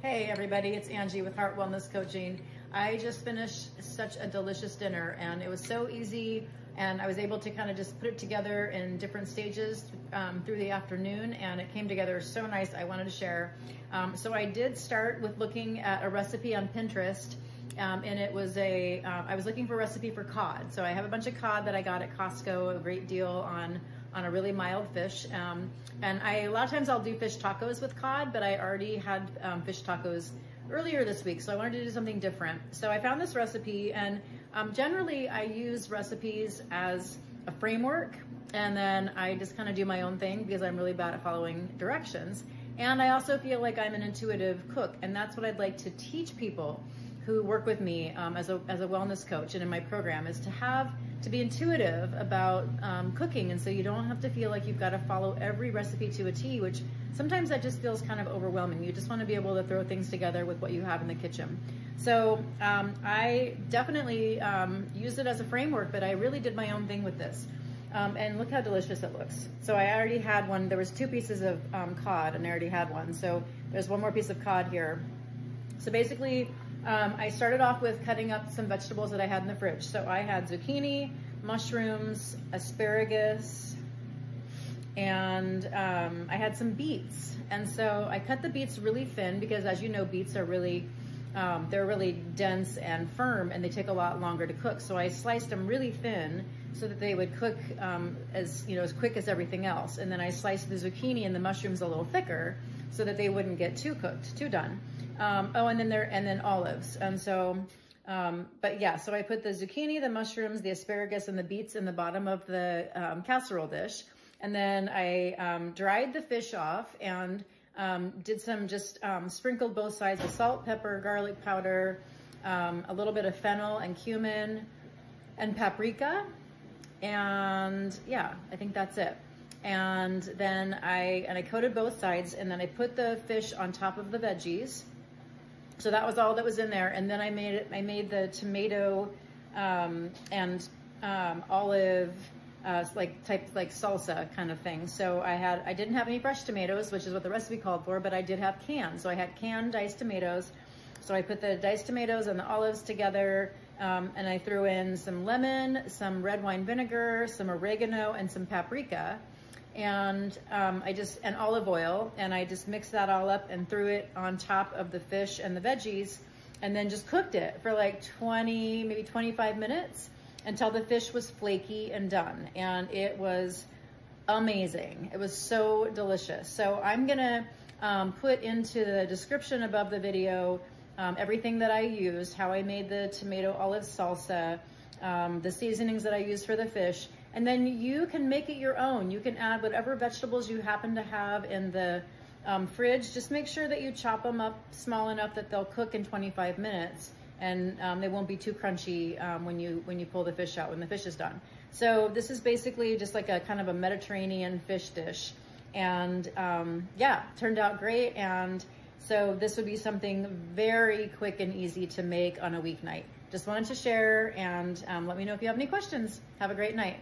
Hey everybody, it's Angie with Heart Wellness Coaching. I just finished such a delicious dinner and it was so easy, and I was able to kind of just put it together in different stages through the afternoon, and it came together so nice. I wanted to share. So I did start with looking at a recipe on Pinterest, and it was I was looking for a recipe for cod. So I have a bunch of cod that I got at Costco, a great deal on a really mild fish. And a lot of times I'll do fish tacos with cod, but I already had fish tacos earlier this week, so I wanted to do something different. So I found this recipe, and generally I use recipes as a framework, and then I just kind of do my own thing because I'm really bad at following directions. And I also feel like I'm an intuitive cook, and that's what I'd like to teach people who work with me as a wellness coach and in my program, is to be intuitive about cooking. And so you don't have to feel like you've got to follow every recipe to a T, which sometimes that just feels kind of overwhelming. You just want to be able to throw things together with what you have in the kitchen. So I definitely use it as a framework, but I really did my own thing with this. And look how delicious it looks. So I already had one. There was 2 pieces of cod, and I already had one. So there's 1 more piece of cod here. So basically, I started off with cutting up some vegetables that I had in the fridge. So I had zucchini, mushrooms, asparagus, and I had some beets. And so I cut the beets really thin because, as you know, beets are really, they're really dense and firm, and they take a lot longer to cook. So I sliced them really thin so that they would cook as quick as everything else. And then I sliced the zucchini and the mushrooms a little thicker so that they wouldn't get too cooked, too done. And then olives. And so, but yeah, so I put the zucchini, the mushrooms, the asparagus, and the beets in the bottom of the casserole dish. And then I dried the fish off and did some, sprinkled both sides with salt, pepper, garlic powder, a little bit of fennel and cumin and paprika. And yeah, I think that's it. And then I coated both sides, and then I put the fish on top of the veggies. So that was all that was in there. And then I made the tomato and olive like salsa kind of thing. So I didn't have any fresh tomatoes, which is what the recipe called for, but I did have canned. So I had canned diced tomatoes. So I put the diced tomatoes and the olives together, and I threw in some lemon, some red wine vinegar, some oregano, and some paprika. And and olive oil, and I just mixed that all up and threw it on top of the fish and the veggies, and then just cooked it for like 20, maybe 25 minutes until the fish was flaky and done. And it was amazing. It was so delicious. So I'm gonna put into the description above the video everything that I used, how I made the tomato olive salsa, the seasonings that I used for the fish. And then you can make it your own. You can add whatever vegetables you happen to have in the fridge. Just make sure that you chop them up small enough that they'll cook in 25 minutes, and they won't be too crunchy when you pull the fish out, when the fish is done. So this is basically just like a kind of a Mediterranean fish dish. And yeah, turned out great. And so this would be something very quick and easy to make on a weeknight. Just wanted to share, and let me know if you have any questions. Have a great night.